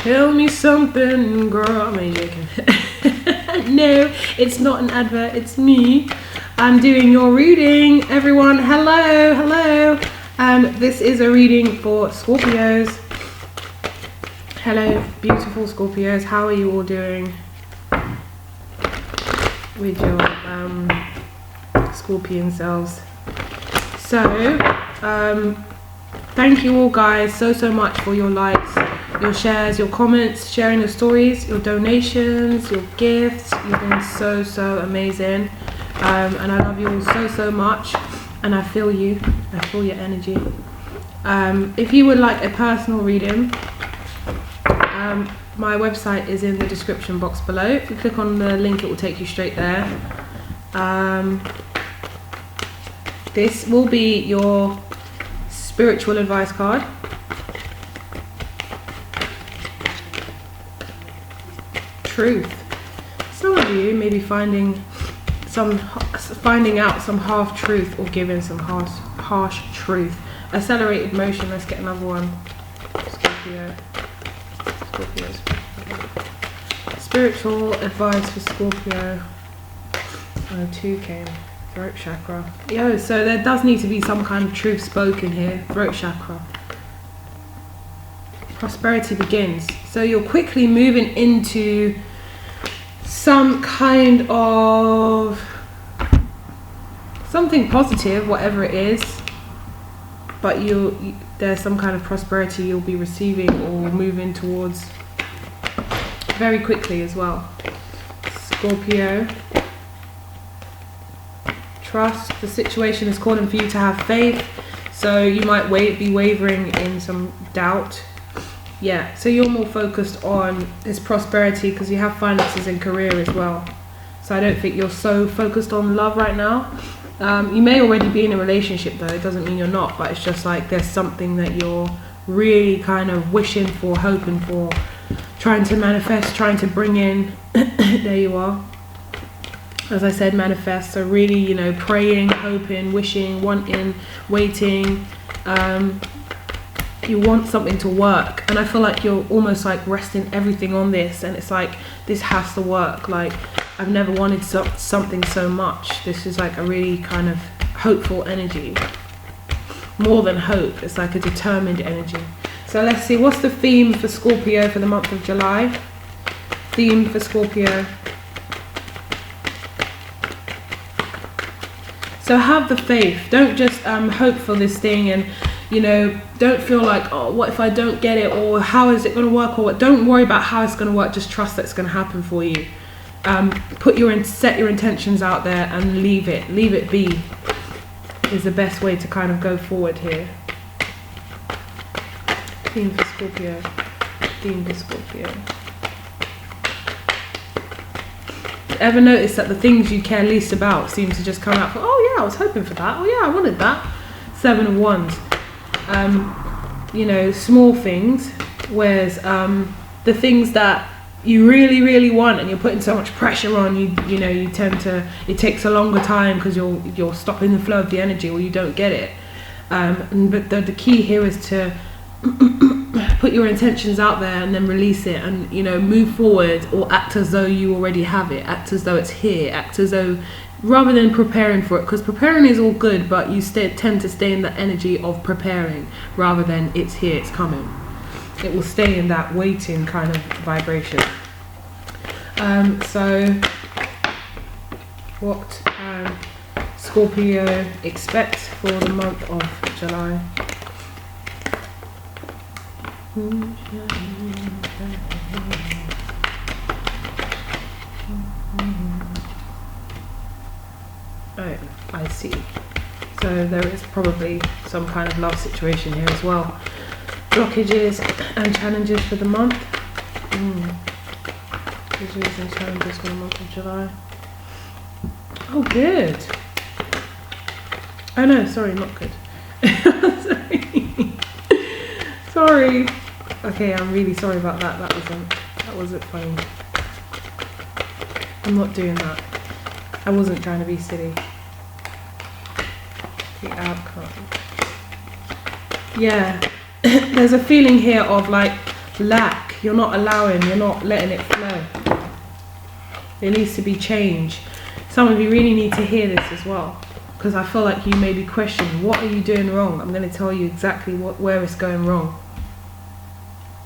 Tell me something, girl. I'm only joking. No, it's not an advert, it's me. I'm doing your reading, everyone. Hello, hello. This is a reading for Scorpios. Hello, beautiful Scorpios. How are you all doing with your Scorpion selves? So, thank you all guys so much for your likes, your shares, your comments, sharing your stories, your donations, your gifts. You've been so amazing, and I love you all so much, and I feel you. I feel your energy. If you would like a personal reading, my website is in the description box below. If you click on the link, it will take you straight there. This will be your spiritual advice card. Truth. Some of you may be finding out some half truth or giving some harsh truth. Accelerated motion. Let's get another one. Scorpio. Scorpios. Spiritual advice for Scorpio. Oh, 2 came. Throat chakra. Yo, so there does need to be some kind of truth spoken here. Throat chakra. Prosperity begins. So you're quickly moving into some kind of something positive, whatever it is. But there's some kind of prosperity you'll be receiving or moving towards very quickly as well. Scorpio. Trust. The situation is calling for you to have faith, so you might be wavering in some doubt. Yeah, so you're more focused on this prosperity because you have finances and career as well. So I don't think you're so focused on love right now. You may already be in a relationship though, it doesn't mean you're not, but it's just like there's something that you're really kind of wishing for, hoping for, trying to manifest, trying to bring in. There you are. As I said, manifest. So really, you know, praying, hoping, wishing, wanting, waiting. You want something to work, and I feel like you're almost like resting everything on this, and it's like this has to work. Like I've never wanted something so much. This is like a really kind of hopeful energy. More than hope, it's like a determined energy. So let's see, what's the theme for Scorpio for the month of July? Theme for Scorpio. So have the faith. Don't just hope for this thing, and you know, don't feel like, oh, what if I don't get it, or how is it going to work, or what. Don't worry about how it's going to work. Just trust that it's going to happen for you. Set your intentions out there and leave it be. Is the best way to kind of go forward here. Theme for Scorpio. Theme for Scorpio. Ever notice that the things you care least about seem to just come out for, oh yeah, I was hoping for that, oh yeah, I wanted that. 7 of Wands. You know, small things, whereas the things that you really want and you're putting so much pressure on, you know, you tend to, it takes a longer time because you're stopping the flow of the energy, or you don't get it. But the key here is to put your intentions out there and then release it, and you know, move forward, or act as though you already have it, act as though it's here, act as though, rather than preparing for it, because preparing is all good, but you tend to stay in the energy of preparing rather than it's here, it's coming. It will stay in that waiting kind of vibration. So what can Scorpio expect for the month of July? Oh, I see. So there is probably some kind of love situation here as well. Blockages and challenges for the month. Blockages and challenges for the month of July. Oh, good. Oh no, sorry, not good. Sorry. Okay, I'm really sorry about that. That wasn't funny. I'm not doing that. I wasn't trying to be silly. The outcome. Yeah. There's a feeling here of like lack. you're not allowing, you're not letting it flow. There needs to be change. Some of you really need to hear this as well, because I feel like you may be questioning, what are you doing wrong? I'm going to tell you exactly where it's going wrong.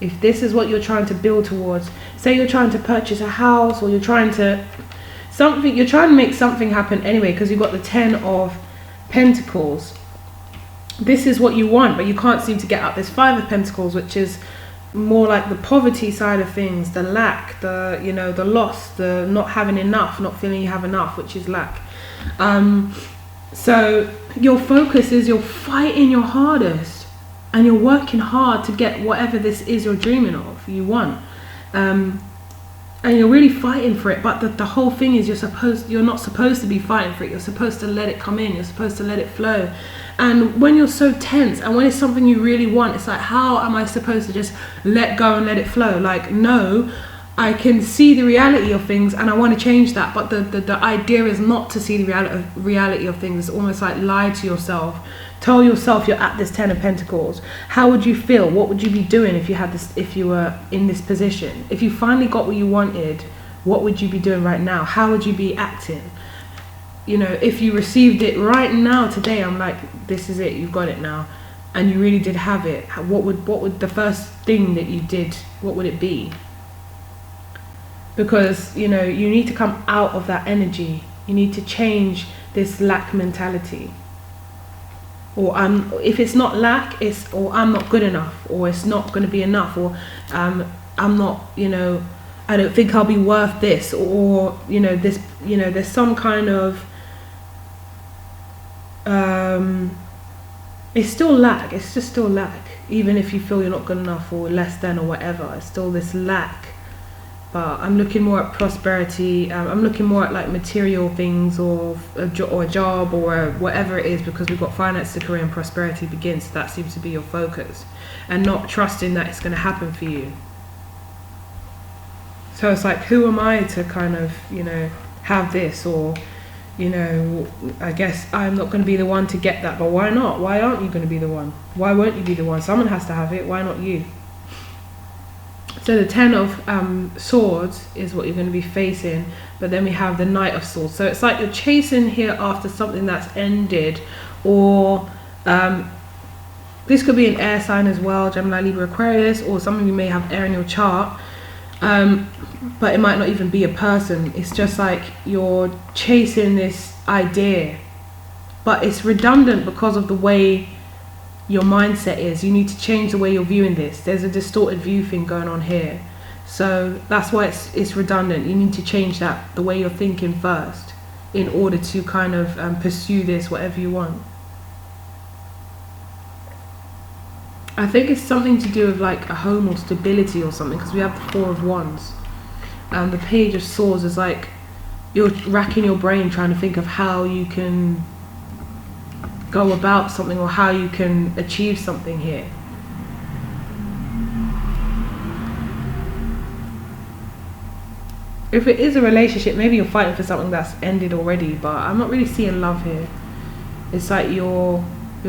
If this is what you're trying to build towards, say you're trying to purchase a house, or you're trying to make something happen anyway, because you've got the 10 of Pentacles. This is what you want, but you can't seem to get out this 5 of Pentacles, which is more like the poverty side of things, the lack, the, you know, the loss, the not having enough, not feeling you have enough, which is lack. So your focus is you're fighting your hardest, and you're working hard to get whatever this is you're dreaming of, you want. And you're really fighting for it, but the whole thing is you're not supposed to be fighting for it. You're supposed to let it come in. You're supposed to let it flow. And when you're so tense, and when it's something you really want, it's like, how am I supposed to just let go and let it flow? Like, no, I can see the reality of things, and I want to change that. But the idea is not to see the reality of things. It's almost like lie to yourself. Tell yourself you're at this 10 of Pentacles. How would you feel? What would you be doing if you had this? If you were in this position? If you finally got what you wanted, what would you be doing right now? How would you be acting? You know, if you received it right now today, I'm like, this is it. You've got it now, and you really did have it. What would the first thing that you did? What would it be? Because, you know, you need to come out of that energy. You need to change this lack mentality. Or if it's not lack, it's, or I'm not good enough, or it's not going to be enough, or I'm not, you know, I don't think I'll be worth this, or, you know, this, you know, there's some kind of, it's still lack. It's just still lack. Even if you feel you're not good enough, or less than, or whatever, it's still this lack. But I'm looking more at prosperity. I'm looking more at like material things, or a job, or whatever it is, because we've got finance, the career, and prosperity begins. So that seems to be your focus, and not trusting that it's going to happen for you. So it's like, who am I to kind of, you know, have this, or, you know, I guess I'm not going to be the one to get that. But why not? Why aren't you going to be the one? Why won't you be the one? Someone has to have it. Why not you? So the 10 of Swords is what you're going to be facing, but then we have the Knight of Swords. So it's like you're chasing here after something that's ended, or this could be an air sign as well, Gemini, Libra, Aquarius, or some of you may have air in your chart, but it might not even be a person. It's just like you're chasing this idea, but it's redundant because of the way your mindset is. You need to change the way you're viewing this. There's a distorted view thing going on here, so that's why it's redundant. You need to change that, the way you're thinking first, in order to kind of pursue this, whatever you want. I think it's something to do with like a home or stability or something, because we have the 4 of Wands, and the Page of Swords is like you're racking your brain trying to think of how you can go about something, or how you can achieve something here. If it is a relationship, maybe you're fighting for something that's ended already, but I'm not really seeing love here. It's like you're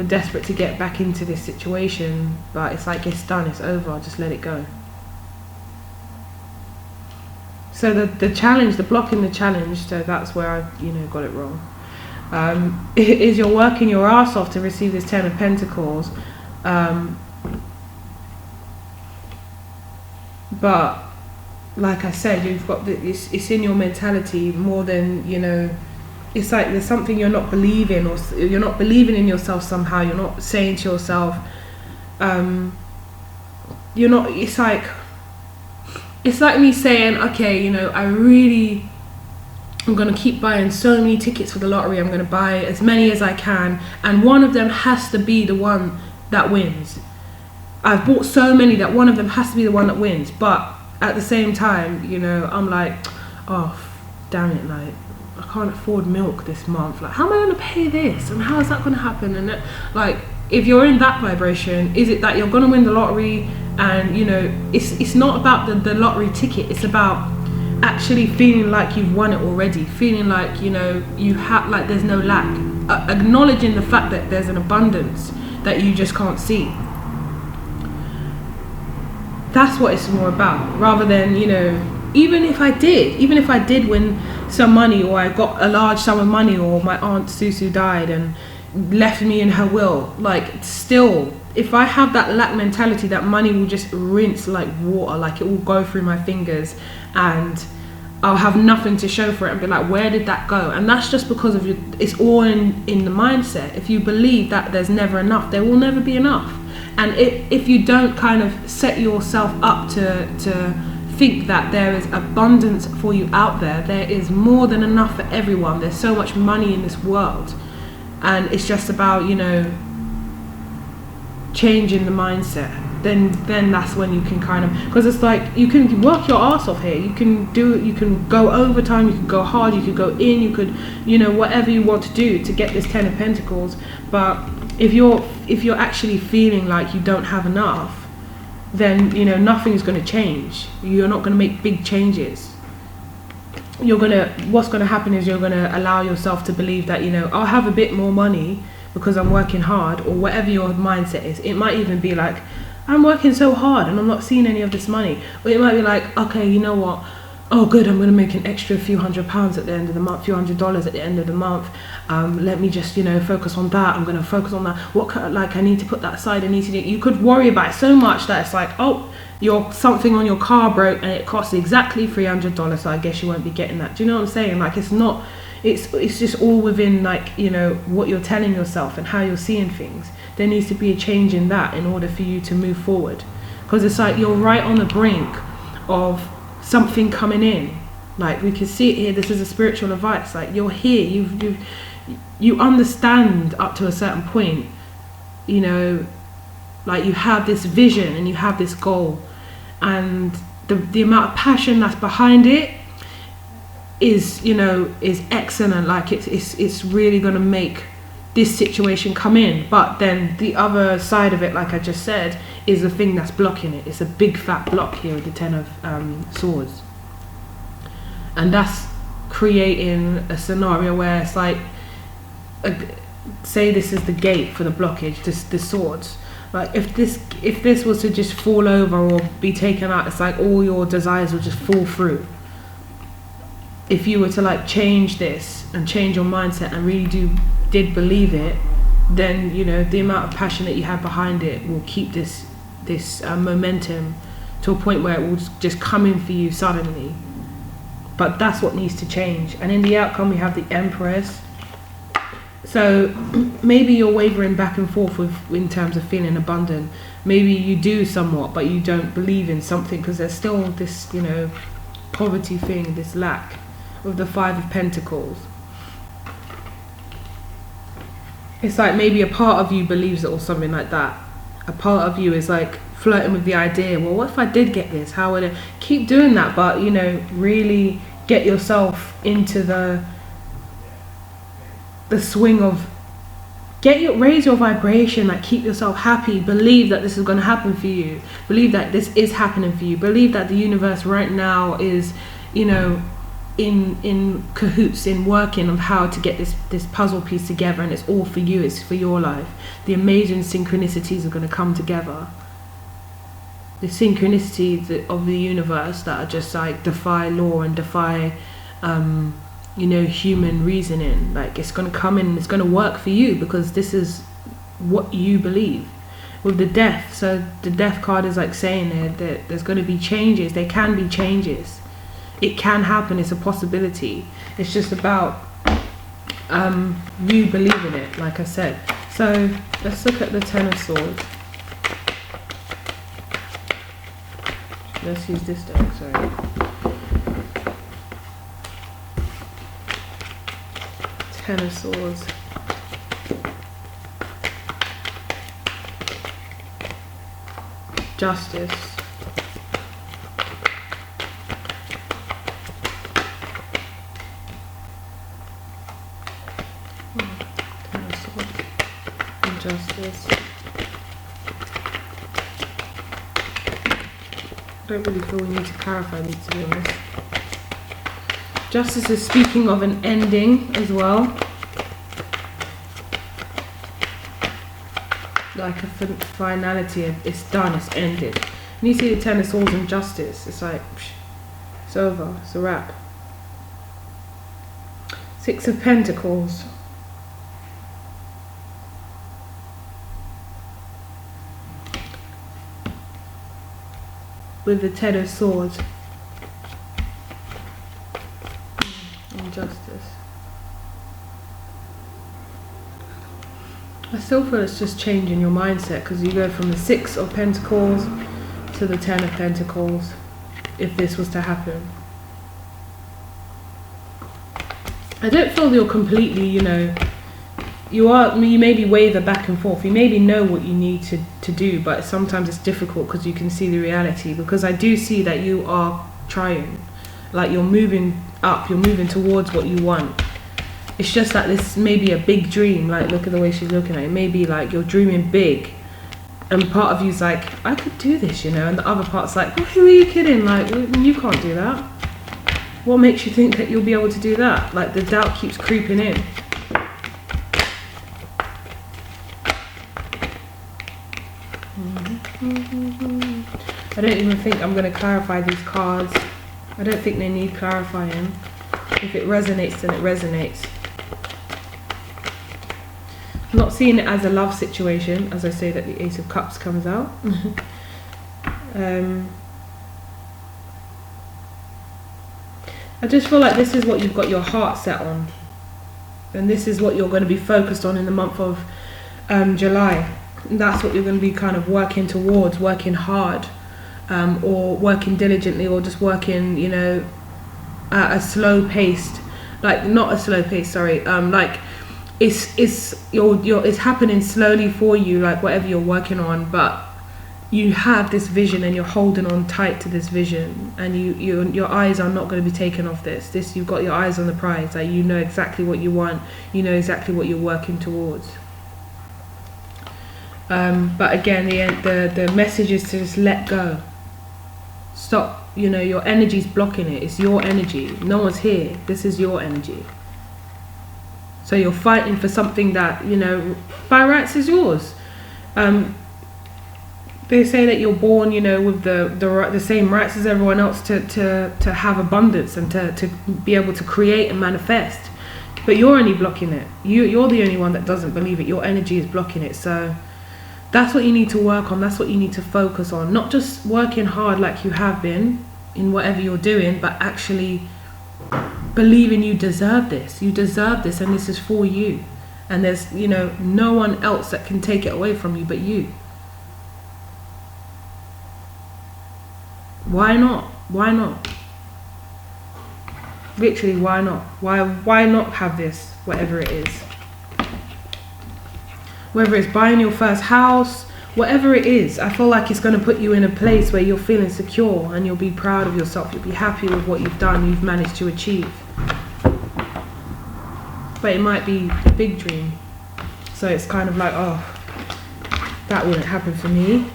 desperate to get back into this situation, but it's like it's done, it's over, just let it go. So the challenge, the blocking the challenge, so that's where I, you know, got it wrong. Is you're working your ass off to receive this 10 of Pentacles, but like I said, you've got it's in your mentality more than, you know, it's like there's something you're not believing, or you're not believing in yourself somehow. You're not saying to yourself, you're not, it's like me saying, okay, you know, I'm going to keep buying so many tickets for the lottery. I'm going to buy as many as I can, and one of them has to be the one that wins. I've bought so many that one of them has to be the one that wins. But at the same time, you know, I'm like, oh, damn it, like, I can't afford milk this month. Like, how am I going to pay this? And how is that going to happen? And like, if you're in that vibration, is it that you're going to win the lottery? And, you know, it's not about the lottery ticket. It's about actually feeling like you've won it already, feeling like, you know, you have, like, there's no lack, acknowledging the fact that there's an abundance that you just can't see. That's what it's more about, rather than, you know, even if I did win some money, or I got a large sum of money, or my aunt Susu died and left me in her will, like, still, if I have that lack mentality, that money will just rinse like water, like it will go through my fingers, and I'll have nothing to show for it and be like, where did that go? And that's just because of it's all in the mindset. If you believe that there's never enough, there will never be enough. And if you don't kind of set yourself up to think that there is abundance for you out there, there is more than enough for everyone. There's so much money in this world, and it's just about, you know, changing the mindset. Then that's when you can kind of, because it's like, you can work your ass off here, you can go overtime, you can go hard, you could go in, you could, you know, whatever you want to do to get this 10 of Pentacles. But if you're actually feeling like you don't have enough, then, you know, nothing's going to change. You're not going to make big changes. What's going to happen is you're going to allow yourself to believe that, you know, I'll have a bit more money because I'm working hard, or whatever your mindset is. It might even be like, I'm working so hard and I'm not seeing any of this money. Or it might be like, okay, you know what? Oh, good, I'm going to make an extra few £100 at the end of the month, few $100 at the end of the month. Let me just, you know, focus on that. I'm going to focus on that. I need to put that aside. I need to do. You could worry about it so much that it's like, oh, something on your car broke and it costs exactly $300. So I guess you won't be getting that. Do you know what I'm saying? Like, it's not. It's just all within, like, you know, what you're telling yourself and how you're seeing things. There needs to be a change in that in order for you to move forward, because it's like you're right on the brink of something coming in. Like, we can see it here. This is a spiritual advice. Like, you're here. You understand up to a certain point. You know, like, you have this vision and you have this goal, and the amount of passion that's behind it is, you know, is excellent. Like, it's really going to make this situation come in. But then the other side of it, like I just said, is the thing that's blocking it. It's a big fat block here with the 10 of Swords, and that's creating a scenario where it's like, say this is the gate for the blockage, the swords. Like, if this was to just fall over or be taken out, it's like all your desires will just fall through. If you were to, like, change this and change your mindset and really did believe it, then, you know, the amount of passion that you have behind it will keep this momentum to a point where it will just come in for you suddenly. But that's what needs to change. And in the outcome, we have the Empress. So maybe you're wavering back and forth in terms of feeling abundant. Maybe you do somewhat, but you don't believe in something because there's still this, you know, poverty thing, this lack, with the 5 of Pentacles. It's like maybe a part of you believes it or something like that. A part of you is like flirting with the idea, well, what if I did get this? How would it? Keep doing that, but, you know, really get yourself into the swing of raise your vibration. Like, keep yourself happy, believe that this is going to happen for you, believe that this is happening for you, believe that the universe right now is, you know, in cahoots in working of how to get this puzzle piece together, and it's all for you, it's for your life. The amazing synchronicities are going to come together, the synchronicities of the universe that are just like defy law and defy you know, human reasoning. Like, it's going to come in and it's going to work for you because this is what you believe. With the Death, so the Death card is like saying that there's going to be changes. There can be changes. It can happen. It's a possibility. It's just about you believing it, like I said. So let's look at the 10 of Swords. Let's use this deck, sorry. 10 of Swords. Justice. Justice. I don't really feel we need to clarify these, to be honest. Justice is speaking of an ending as well, like a finality. It's done, it's ended. And you see the Ten of Swords and Justice, it's like, psh, it's over, it's a wrap. Six of Pentacles. With the Ten of Swords. And Justice. I still feel it's just changing your mindset, because you go from the Six of Pentacles to the Ten of Pentacles, if this was to happen. I don't feel you're completely, you know, you maybe waver back and forth, you maybe know what you need to do, but sometimes it's difficult because you can see the reality, because I do see that you are trying, like you're moving up, you're moving towards what you want. It's just that this may be a big dream, like look at the way she's looking at it, maybe like you're dreaming big, and part of you's like, I could do this, you know, and the other part's like, well, who are you kidding, like you can't do that. What makes you think that you'll be able to do that? Like the doubt keeps creeping in. I don't even think I'm going to clarify these cards. I don't think they need clarifying. If it resonates, then it resonates. I'm not seeing it as a love situation, as I say that the Ace of Cups comes out. I just feel like this is what you've got your heart set on. And this is what you're going to be focused on in the month of July. And that's what you're going to be kind of working towards, working hard, or working diligently, or just working, you know, at a slow paced, like not a slow pace, sorry, like it's happening slowly for you, like whatever you're working on, but you have this vision and you're holding on tight to this vision, and your eyes are not going to be taken off this. You've got your eyes on the prize, like you know exactly what you want, you know exactly what you're working towards. But again, the message is to just let go. Stop, you know, your energy's blocking it. It's your energy. No one's here. This is your energy. So you're fighting for something that, you know, by rights is yours. They say that you're born, you know, with the same rights as everyone else to have abundance and to be able to create and manifest. But you're only blocking it. You're the only one that doesn't believe it. Your energy is blocking it. So that's what you need to work on. That's what you need to focus on. Not just working hard like you have been in whatever you're doing, but actually believing you deserve this. You deserve this, and this is for you. And there's, you know, no one else that can take it away from you but you. Why not? Why not? Literally, why not? Why not have this, whatever it is? Whether it's buying your first house, whatever it is, I feel like it's going to put you in a place where you're feeling secure and you'll be proud of yourself. You'll be happy with what you've done, you've managed to achieve. But it might be a big dream. So it's kind of like, oh, that wouldn't happen for me.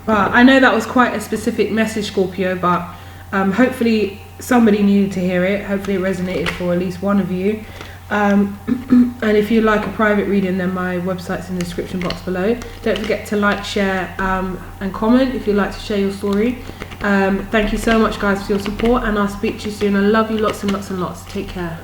But I know that was quite a specific message, Scorpio, but hopefully somebody needed to hear it. Hopefully it resonated for at least one of you. And if you'd like a private reading, then my website's in the description box below. Don't forget to like, share, and comment if you'd like to share your story. Thank you so much, guys, for your support, and I'll speak to you soon. I love you lots and lots and lots. Take care.